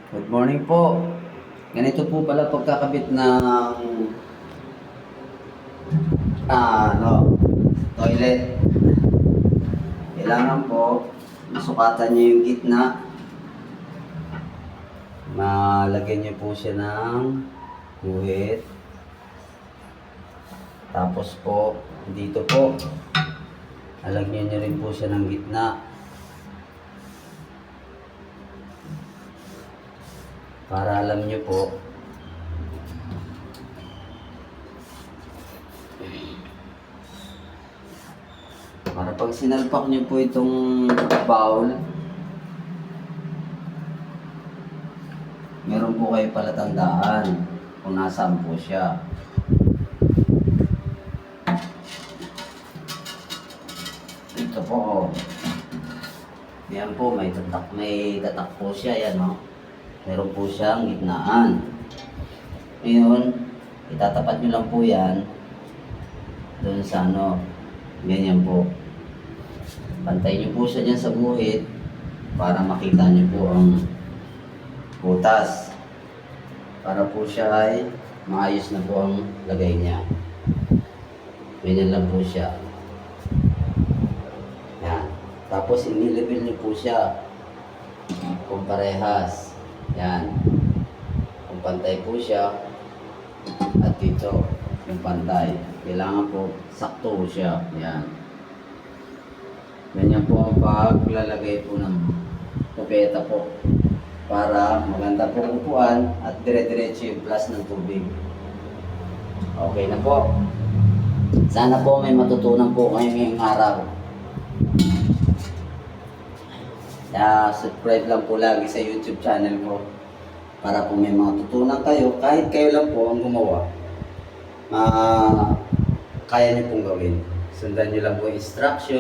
Good morning po. Ganito po pala pagkakabit ng toilet. Kailangan po masukatan niyo yung gitna. Malagyan niyo po siya ng guhit. Tapos po, dito po, lalagyan niyo rin po siya ng gitna. Para alam niyo po, para pag sinalpak niyo po itong bowl, meron po kayo palatandaan kung nasaan po siya. Ito po, oh. Yan po, may tatak po siya, yan, oh. Meron po siyang gitnaan. Ngayon, itatapat nyo lang po yan doon sa ganyan po. Pantay nyo po siya dyan sa guhit para makita nyo po ang butas. Para po siya ay maayos na po ang lagay niya. Ganyan lang po siya. Yan. Tapos inilibel nyo po siya kung parehas. Yan. Kung pantay po siya at dito yung pantay. Kailangan po sakto siya. Yan. Ganyan po ang paglalagay po ng kupeta po para maganda po upuan at dire-diretso yung flush ng tubig. Okay na po. Sana po may matutunan po kayo ngayong araw. Subscribe lang po lagi sa YouTube channel ko para po may mga tutunan kayo, kahit kayo lang po ang gumawa, kaya niyo pong gawin. Sundan niyo lang po yung instruction.